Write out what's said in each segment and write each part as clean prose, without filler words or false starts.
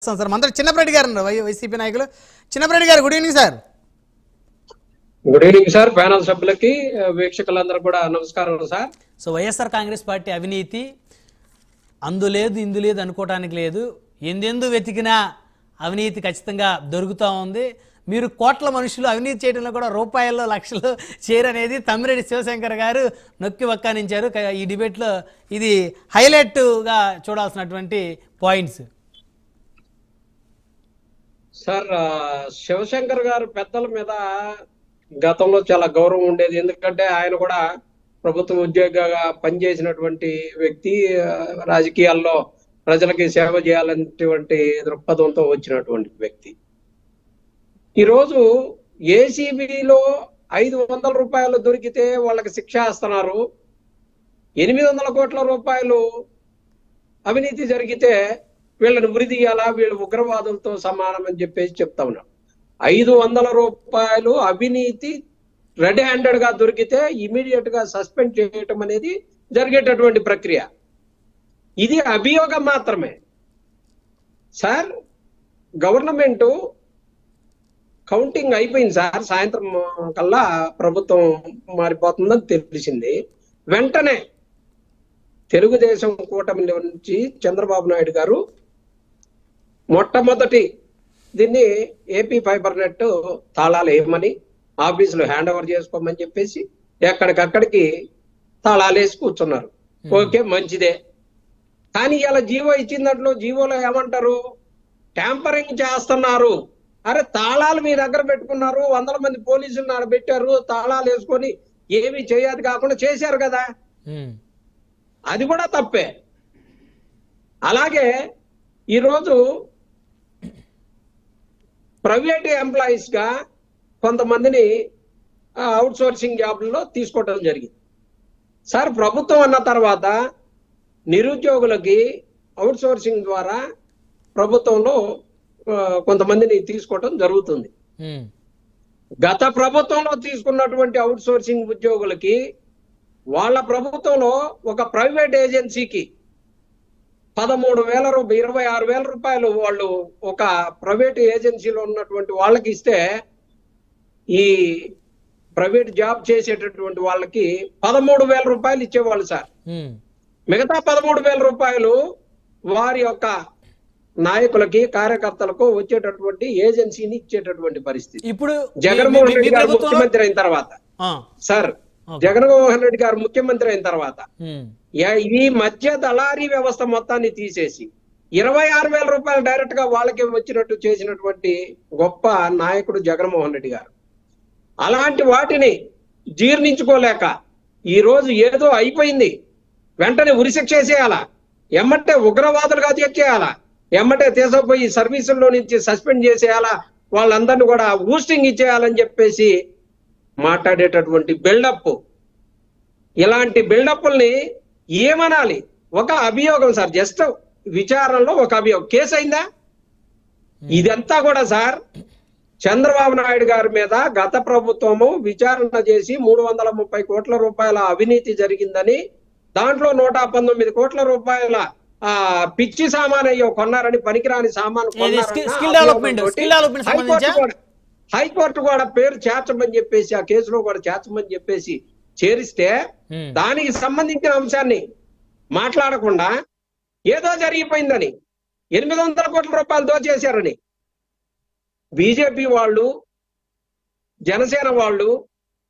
Sir మంత్రి చిన్నపరెడ్డి గారు YCP నాయకులు. చిన్నపరెడ్డి గారు good evening sir. Good evening sir. Panel సభ్యులకి వీక్షకులందరూ కూడా నమస్కారం sir. So YSR Congress party అవినీతి అందులేదు ఇందు లేదు అనుకోవడానికి లేదు, ఎందెందు వెతికినా అవినీతి ఖచ్చితంగా దొరుకుతూ ఉంది. మీరు కోట్ల మనుషులు అవినీతి చేయడంలో కూడా రూపాయల్లో లక్షలు చేరనేది తమ్మిరెడ్డి శివశంకర్ గారు నొక్కి వక్కానించారు. ఈ డిబేట్లో ఇది హైలైట్గా చూడాల్సినటువంటి పాయింట్స్. సార్ శివశంకర్ గారు పెద్దల మీద గతంలో చాలా గౌరవం ఉండేది. ఎందుకంటే ఆయన కూడా ప్రభుత్వ ఉద్యోగిగా పనిచేసినటువంటి వ్యక్తి, రాజకీయాల్లో ప్రజలకి సేవ చేయాలనేటువంటి దృక్పథంతో వచ్చినటువంటి వ్యక్తి. ఈరోజు ఏసీబీలో 500 రూపాయలు దొరికితే వాళ్ళకి శిక్ష వేస్తున్నారు. 800 కోట్ల రూపాయలు అవినీతి జరిగితే వీళ్ళని ఉరి తీయాలా, వీళ్ళు ఉగ్రవాదులతో సమానం అని చెప్పేసి చెప్తా ఉన్నాం. 500 రూపాయలు అవినీతి రెడ్ హ్యాండెడ్ గా దొరికితే ఇమీడియట్ గా సస్పెండ్ చేయటం అనేది జరిగేటటువంటి ప్రక్రియ. ఇది అభియోగం మాత్రమే సార్. గవర్నమెంట్ కౌంటింగ్ అయిపోయింది సార్. సాయంత్రం కల్లా ప్రభుత్వం మారిపోతుందని తెలిసింది. వెంటనే తెలుగుదేశం కూటమి నుంచి చంద్రబాబు నాయుడు గారు మొట్టమొదటి దీన్ని ఏపీ ఫైబర్ నెట్ తాళాలు వేయమని, ఆఫీసులు హ్యాండ్ ఓవర్ చేసుకోమని చెప్పేసి ఎక్కడికక్కడికి తాళాలు వేసి కూర్చున్నారు. ఓకే, మంచిదే. కానీ ఇలా జీవో ఇచ్చిన దాంట్లో జీవోలో ఏమంటారు, ట్యాంపరింగ్ చేస్తున్నారు. అరే తాళాలు మీ దగ్గర పెట్టుకున్నారు, 100 మంది పోలీసులు ఆడ పెట్టారు, తాళాలు వేసుకొని ఏమి చేయదు కాకుండా చేశారు కదా, అది కూడా తప్పే. అలాగే ఈరోజు ప్రైవేట్ ఎంప్లాయీస్ గా కొంతమందిని అవుట్ సోర్సింగ్ జాబ్లలో తీసుకోవడం జరిగింది సార్. ప్రభుత్వం అన్న తర్వాత నిరుద్యోగులకి అవుట్ సోర్సింగ్ ద్వారా ప్రభుత్వంలో కొంతమందిని తీసుకోవడం జరుగుతుంది. గత ప్రభుత్వంలో తీసుకున్నటువంటి అవుట్ సోర్సింగ్ ఉద్యోగులకి వాళ్ళ ప్రభుత్వంలో ఒక ప్రైవేట్ ఏజెన్సీకి 26,000 రూపాయలు వాళ్ళు ఒక ప్రైవేట్ ఏజెన్సీలో ఉన్నటువంటి వాళ్ళకి ఇస్తే, ఈ ప్రైవేట్ జాబ్ చేసేటటువంటి వాళ్ళకి 13,000 రూపాయలు ఇచ్చేవాళ్ళు సార్. మిగతా 13,000 రూపాయలు వారి యొక్క నాయకులకి కార్యకర్తలకు వచ్చేటటువంటి ఏజెన్సీని ఇచ్చేటటువంటి పరిస్థితి. ఇప్పుడు జగన్మోహన్ రెడ్డి గారు ముఖ్యమంత్రి అయిన తర్వాత సార్, జగన్మోహన్ రెడ్డి గారు ముఖ్యమంత్రి అయిన తర్వాత ఈ మధ్య దళారీ వ్యవస్థ మొత్తాన్ని తీసేసి 26,000 రూపాయలు డైరెక్ట్ గా వాళ్ళకి వచ్చినట్టు చేసినటువంటి గొప్ప నాయకుడు జగన్మోహన్ రెడ్డి గారు. అలాంటి వాటిని జీర్ణించుకోలేక ఈ రోజు ఏదో అయిపోయింది, వెంటనే ఉరిశిక్ష చేసేయాలా, ఎమ్మటే ఉగ్రవాదులుగా చేయాలా, ఎమ్మటే తీసుకుపోయి సర్వీసుల్లో నుంచి సస్పెండ్ చేసేయాలా, వాళ్ళందరినీ కూడా బూస్టింగ్ ఇచ్చేయాలని చెప్పేసి మాట్లాడేటటువంటి బిల్డప్. ఇలాంటి బిల్డప్ల్ని ఏమనాలి? ఒక అభియోగం సార్, జస్ట్ విచారణలో ఒక అభియోగం, కేసు అయిందా? ఇదంతా కూడా సార్ చంద్రబాబు నాయుడు గారి మీద గత ప్రభుత్వము విచారణ చేసి 330 కోట్ల రూపాయల అవినీతి జరిగిందని, దాంట్లో 119 కోట్ల రూపాయల పిచ్చి సామాన్ అయ్యో కొన్నారని, పనికిరాని సామాన్ హైకోర్టు కూడా పేరు చేర్చమని చెప్పేసి ఆ కేసులో కూడా చేర్చమని చెప్పేసి చేరిస్తే, దానికి సంబంధించిన అంశాన్ని మాట్లాడకుండా ఏదో జరిగిపోయిందని, 800 కోట్ల రూపాయలు దోచేశారని బీజేపీ వాళ్ళు, జనసేన వాళ్ళు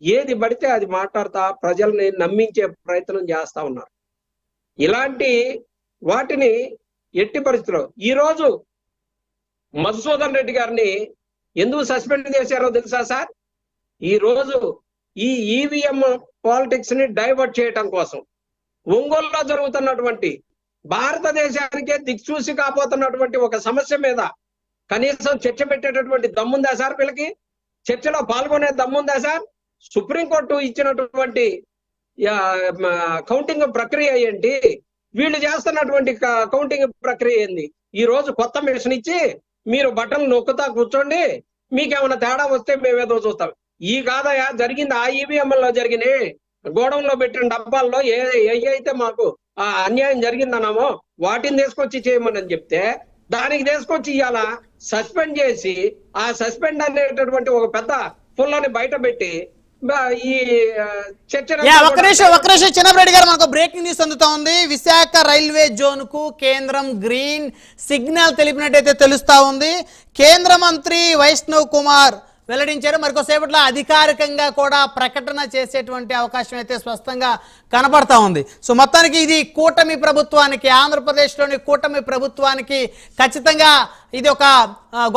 ఏది పడితే అది మాట్లాడుతా ప్రజల్ని నమ్మించే ప్రయత్నం చేస్తా ఉన్నారు. ఇలాంటి వాటిని ఎట్టి పరిస్థితుల్లో ఈరోజు మధుసూదన్ రెడ్డి గారిని ఎందుకు సస్పెండ్ చేశారో తెలుసా సార్? ఈ రోజు ఈ ఈవీఎం పాలిటిక్స్ ని డైవర్ట్ చేయటం కోసం ఒంగోలులో జరుగుతున్నటువంటి భారతదేశానికే దిక్సూసి కాబోతున్నటువంటి ఒక సమస్య మీద కనీసం చర్చ పెట్టేటటువంటి దమ్ముందా సార్? వీళ్ళకి చర్చలో పాల్గొనే దమ్ముందా సార్? సుప్రీంకోర్టు ఇచ్చినటువంటి కౌంటింగ్ ప్రక్రియ ఏంటి, వీళ్ళు చేస్తున్నటువంటి కౌంటింగ్ ప్రక్రియ ఏంది? ఈ రోజు కొత్త మిషన్ ఇచ్చి మీరు బటన్లు నొక్కుతా కూర్చోండి, మీకేమైనా తేడా వస్తే మేమేదో చూస్తాం. ఈ కాదయా జరిగింది, ఆ ఈవీఎంలో జరిగినాయి, గోడౌన్లో పెట్టిన డబ్బాల్లో ఏ అయితే మాకు అన్యాయం జరిగిందన్నామో వాటిని తీసుకొచ్చి చేయమని చెప్తే దానికి తీసుకొచ్చి ఇవాళ సస్పెండ్ చేసి ఆ సస్పెండ్ అనేటటువంటి ఒక పెద్ద పుల్లని బయట పెట్టి ఈ చర్చ ఒక్క నిమిషం చిన్నరెడ్డి గారు, మనకు బ్రేకింగ్ న్యూస్ అందుతా ఉంది. విశాఖ రైల్వే జోన్ కు కేంద్రం గ్రీన్ సిగ్నల్ తెలిపినట్టయితే తెలుస్తా ఉంది. కేంద్ర మంత్రి వైష్ణవ్ కుమార్ వెల్లడించారు. మరికొసేపట్లో అధికారికంగా కూడా ప్రకటన చేసేటువంటి అవకాశం అయితే స్పష్టంగా కనబడతా ఉంది. సో మొత్తానికి ఇది కూటమి ప్రభుత్వానికి, ఆంధ్రప్రదేశ్లోని కూటమి ప్రభుత్వానికి ఖచ్చితంగా ఇది ఒక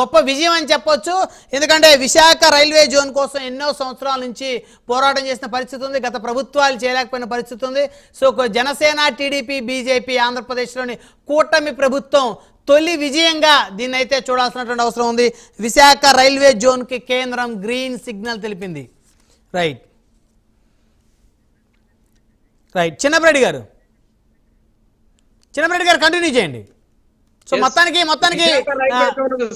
గొప్ప విజయం అని చెప్పొచ్చు. ఎందుకంటే విశాఖ రైల్వే జోన్ కోసం ఎన్నో సంవత్సరాల నుంచి పోరాటం చేసిన పరిస్థితి ఉంది, గత ప్రభుత్వాలు చేయలేకపోయిన పరిస్థితి ఉంది. సో జనసేన, టీడీపీ, బీజేపీ, ఆంధ్రప్రదేశ్లోని కూటమి ప్రభుత్వం తొలి విజయంగా దీన్ని అయితే చూడాల్సినటువంటి అవసరం ఉంది. విశాఖ రైల్వే జోన్ కి కేంద్రం గ్రీన్ సిగ్నల్ తెలిపింది. రైట్ చిన్నరెడ్డి గారు కంటిన్యూ చేయండి. సో మొత్తానికి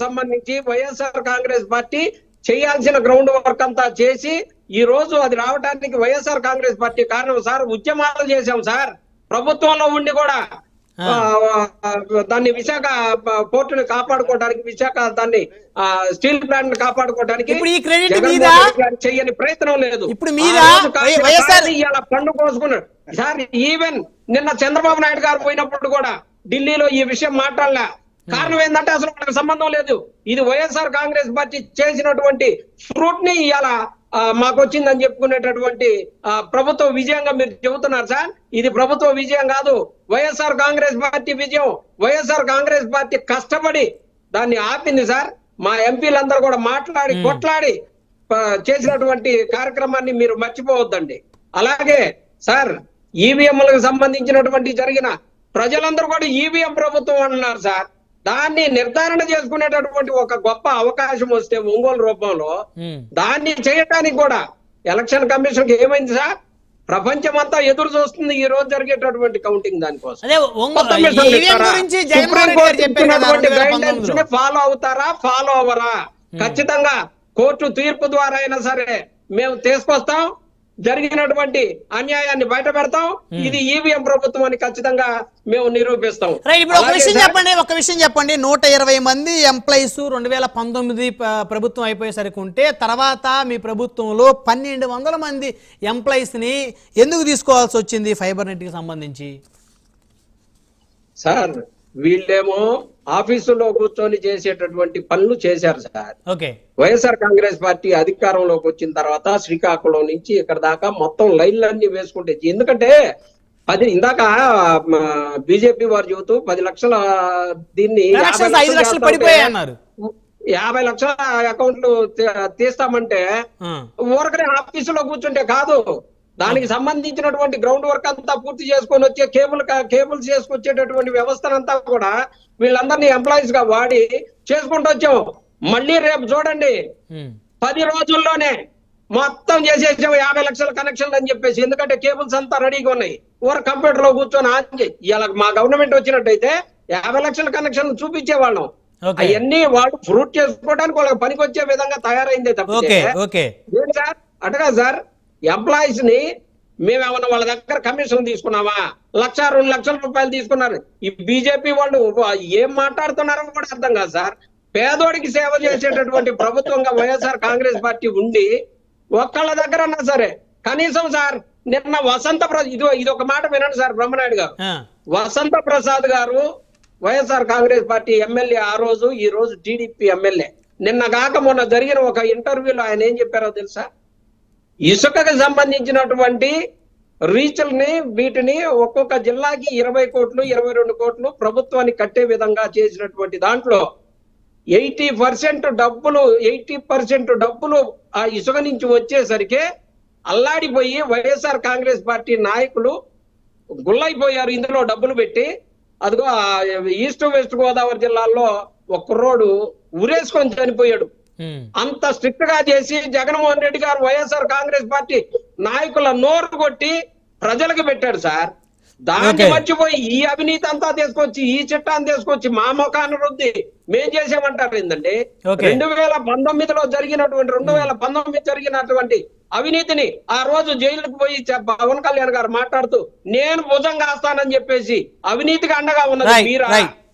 సంబంధించి వైఎస్ఆర్ కాంగ్రెస్ పార్టీ చేయాల్సిన గ్రౌండ్ వర్క్ అంతా చేసి ఈ రోజు అది రావడానికి వైఎస్ఆర్ కాంగ్రెస్ పార్టీ కారణం సార్. ఉద్యమాలు చేశాం సార్, ప్రభుత్వంలో ఉండి కూడా దాన్ని విశాఖ పోర్టుని కాపాడుకోవడానికి, విశాఖ దాన్ని స్టీల్ ప్లాంట్ కాపాడుకోవడానికి చెయ్యని ప్రయత్నం లేదు. ఇప్పుడు పండు కోసుకున్నాడు సార్. ఈవెన్ నిన్న చంద్రబాబు నాయుడు గారు పోయినప్పుడు కూడా ఢిల్లీలో ఈ విషయం మాట్లాడలే. కారణం ఏంటంటే అసలు మనకు సంబంధం లేదు. ఇది వైఎస్ఆర్ కాంగ్రెస్ పార్టీ చేసినటువంటి ఫ్రూట్ ని ఇవాళ మాకు వచ్చిందని చెప్పుకునేటటువంటి ప్రభుత్వ విజయంగా మీరు చెబుతున్నారు సార్. ఇది ప్రభుత్వ విజయం కాదు, వైఎస్ఆర్ కాంగ్రెస్ పార్టీ విజయం. వైఎస్ఆర్ కాంగ్రెస్ పార్టీ కష్టపడి దాన్ని ఆపింది సార్. మా ఎంపీలందరూ కూడా మాట్లాడి కొట్లాడి చేసినటువంటి కార్యక్రమాన్ని మీరు మర్చిపోవద్దండి. అలాగే సార్, ఈవీఎంలకు సంబంధించినటువంటి జరిగిన ప్రజలందరూ కూడా ఈవీఎం ప్రభుత్వం అంటున్నారు సార్. దాన్ని నిర్ధారణ చేసుకునేటటువంటి ఒక గొప్ప అవకాశం వస్తే ఒంగోలు రూపంలో దాన్ని చేయడానికి కూడా ఎలక్షన్ కమిషన్ కి ఏమైంది సార్? ప్రపంచం అంతా ఎదురు చూస్తుంది ఈ రోజు జరిగేటటువంటి కౌంటింగ్ దానికోసం. ఫాలో అవుతారా, ఫాలో అవ్వరా? ఖచ్చితంగా కోర్టు తీర్పు ద్వారా అయినా సరే మేము తీసుకొస్తాం, జరిగినటువంటి అన్యాయాన్ని బయట పెడతాం. ఇది ఈవీఎం ప్రభుత్వం అని ఖచ్చితంగా మేము నిరూపిస్తాం. ఇప్పుడు ఒక విషయం చెప్పండి 120 మంది ఎంప్లాయీస్ 2019 ప్రభుత్వం అయిపోయేసరికి ఉంటే తర్వాత మీ ప్రభుత్వంలో 1200 మంది ఎంప్లాయీస్ ని ఎందుకు తీసుకోవాల్సి వచ్చింది ఫైబర్ నెట్ కి సంబంధించి? సార్ వీళ్ళేమో ఆఫీసులో కూర్చొని చేసేటటువంటి పనులు చేశారు సార్. వైఎస్ఆర్ కాంగ్రెస్ పార్టీ అధికారంలోకి వచ్చిన తర్వాత శ్రీకాకుళం నుంచి ఇక్కడ దాకా మొత్తం లైన్లన్నీ వేసుకుంటే, ఎందుకంటే ఇందాక బీజేపీ వారు చెబుతూ 10 లక్షల దీన్ని 50 లక్షల అకౌంట్లు తీస్తామంటే ఊరకనే ఆఫీసులో కూర్చుంటే కాదు, దానికి సంబంధించినటువంటి గ్రౌండ్ వర్క్ అంతా పూర్తి చేసుకొని వచ్చే కేబుల్స్ చేసుకొచ్చేటటువంటి వ్యవస్థనంతా కూడా వీళ్ళందరినీ ఎంప్లాయీస్ గా వాడి చేసుకుంటూ వచ్చాం. మళ్ళీ రేపు చూడండి 10 రోజుల్లోనే మొత్తం చేసేసాం 50 లక్షల కనెక్షన్లు అని చెప్పేసి. ఎందుకంటే కేబుల్స్ అంతా రెడీగా ఉన్నాయి, కంప్యూటర్ లో కూర్చొని ఆన్ చేయి. ఇలా మా గవర్నమెంట్ వచ్చినట్టయితే 50 లక్షల కనెక్షన్లు చూపించే వాళ్ళం. అవన్నీ వాళ్ళు ఫ్రూట్ చేసుకోవడానికి వాళ్ళకి పనికి వచ్చే విధంగా తయారైందే తప్ప సార్ అటగా సార్. ఎంప్లాయీస్ ని మేమేమన్నా వాళ్ళ దగ్గర కమిషన్ తీసుకున్నావా? 1,00,000, 2 లక్షల రూపాయలు తీసుకున్నారు. ఈ బీజేపీ వాళ్ళు ఏం మాట్లాడుతున్నారో కూడా అర్థం కాదు సార్. పేదోడికి సేవ చేసేటటువంటి ప్రభుత్వంగా వైఎస్ఆర్ కాంగ్రెస్ పార్టీ ఉండి ఒక్కళ్ళ దగ్గర అన్నా సరే కనీసం సార్ నిన్న వసంత ఇది ఒక మాట వినండి సార్ బ్రహ్మనాయుడు గారు. వసంత ప్రసాద్ గారు వైఎస్ఆర్ కాంగ్రెస్ పార్టీ ఎమ్మెల్యే ఆ రోజు, ఈ రోజు టీడీపీ ఎమ్మెల్యే. నిన్న కాక మొన్న జరిగిన ఒక ఇంటర్వ్యూలో ఆయన ఏం చెప్పారో తెలుసా? ఇసుకకు సంబంధించినటువంటి రీచ్ల్ని వీటిని ఒక్కొక్క జిల్లాకి 20 కోట్లు 22 కోట్లు ప్రభుత్వానికి కట్టే విధంగా చేసినటువంటి దాంట్లో 80% డబ్బులు ఆ ఇసుక నుంచి వచ్చేసరికి అల్లాడిపోయి వైఎస్ఆర్ కాంగ్రెస్ పార్టీ నాయకులు గుల్లైపోయారు. ఇందులో డబ్బులు పెట్టి అదిగో ఈస్ట్ వెస్ట్ గోదావరి జిల్లాల్లో ఒక కుర్రోడు ఉరేసుకొని చనిపోయాడు. అంత స్ట్రిక్ట్ గా చేసి జగన్మోహన్ రెడ్డి గారు వైఎస్ఆర్ కాంగ్రెస్ పార్టీ నాయకుల నోరు కొట్టి ప్రజలకు పెట్టాడు సార్. దాన్ని మర్చిపోయి ఈ అవినీతి అంతా తీసుకొచ్చి, ఈ చట్టాన్ని తీసుకొచ్చి మా ముఖాన్ని రుద్ది మేం చేసామంటారు ఏంటండి? 2019లో జరిగినటువంటి అవినీతిని ఆ రోజు జైలుకు పోయి పవన్ కళ్యాణ్ గారు మాట్లాడుతూ నేను భుజం కాస్తానని చెప్పేసి అవినీతికి అండగా ఉన్నది మీరా?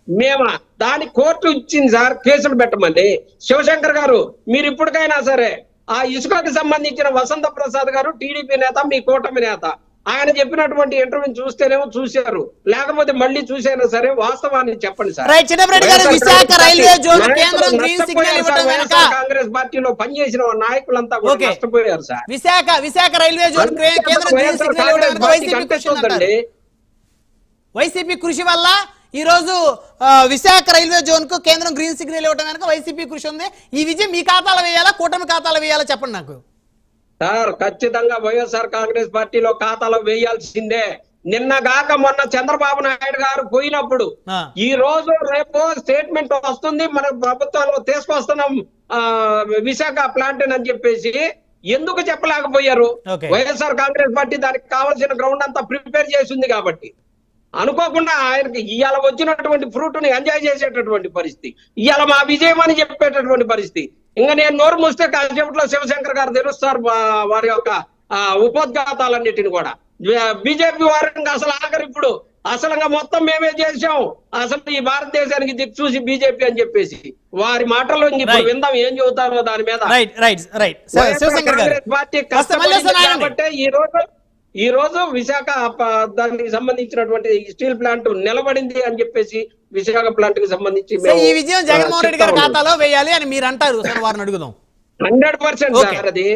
మేమా దాని కోర్టు ఇచ్చింది సార్ కేసులు పెట్టమని. శివశంకర్ గారు మీరు ఇప్పటికైనా సరే ఆ ఇసుకకి సంబంధించిన వసంత ప్రసాద్ గారు టీడీపీ నేత, మీ కూటమి నేత, ఆయన చెప్పినటువంటి ఇంటర్వ్యూ చూస్తేనేమో చూశారు, లేకపోతే మళ్ళీ చూసైనా సరే వాస్తవాన్ని చెప్పండి సార్. కాంగ్రెస్ పార్టీలో పనిచేసిన నాయకులంతా కూడా నష్టపోయారు sir. Visakha railway zone YCP కృషి వల్ల ఈ రోజు విశాఖ రైల్వే జోన్ కు కేంద్రం గ్రీన్ సిగ్నల్ ఇవ్వడం వెనక వైసీపీ కృషి ఉంది. ఈ విజయం మీ ఖాతాలో వేయాలా, కూటమి ఖాతాలో వేయాలా చెప్పండి నాకు. సార్ ఖచ్చితంగా వైఎస్ఆర్ కాంగ్రెస్ పార్టీలో ఖాతాలో వేయాల్సిందే. నిన్నగాక మొన్న చంద్రబాబు నాయుడు గారు పోయినప్పుడు ఈ రోజు రేపు స్టేట్మెంట్ వస్తుంది, మన ప్రభుత్వంలో తీసుకొస్తున్నాం విశాఖ ప్లాంట్ అని చెప్పేసి ఎందుకు చెప్పలేకపోయారు? వైఎస్ఆర్ కాంగ్రెస్ పార్టీ దానికి కావాల్సిన గ్రౌండ్ అంతా ప్రిపేర్ చేసింది కాబట్టి అనుకోకుండా ఆయనకి ఇవాళ వచ్చినటువంటి ఫ్రూట్ ని ఎంజాయ్ చేసేటటువంటి పరిస్థితి, ఇవాళ మా విజయం అని చెప్పేటటువంటి పరిస్థితి. ఇంకా నేను నోరు మూస్తే కాసేపట్లో శివశంకర్ గారు తెలుస్తారు వారి యొక్క ఉపోద్ఘాతాలన్నిటిని కూడా. బీజేపీ వారికి అసలు ఆఖరి ఇప్పుడు అసలు మొత్తం మేమే చేసాం, అసలు ఈ భారతదేశానికి దిక్కు చూసి బీజేపీ అని చెప్పేసి వారి మాటల్లో ఇప్పుడు విందాం ఏం చెబుతారో దాని మీద. కాంగ్రెస్ పార్టీ కాబట్టి ఈ రోజు విశాఖ దానికి సంబంధించినటువంటి స్టీల్ ప్లాంట్ నిలబడింది అని చెప్పేసి విశాఖ ప్లాంట్ కి సంబంధించి ఈ విజయం జగన్మోహన్ రెడ్డి గారి ఖాతాలో వేయాలి అని మీరు అంటారు. వారిని అడుగుదాం. 100% సార్ అది.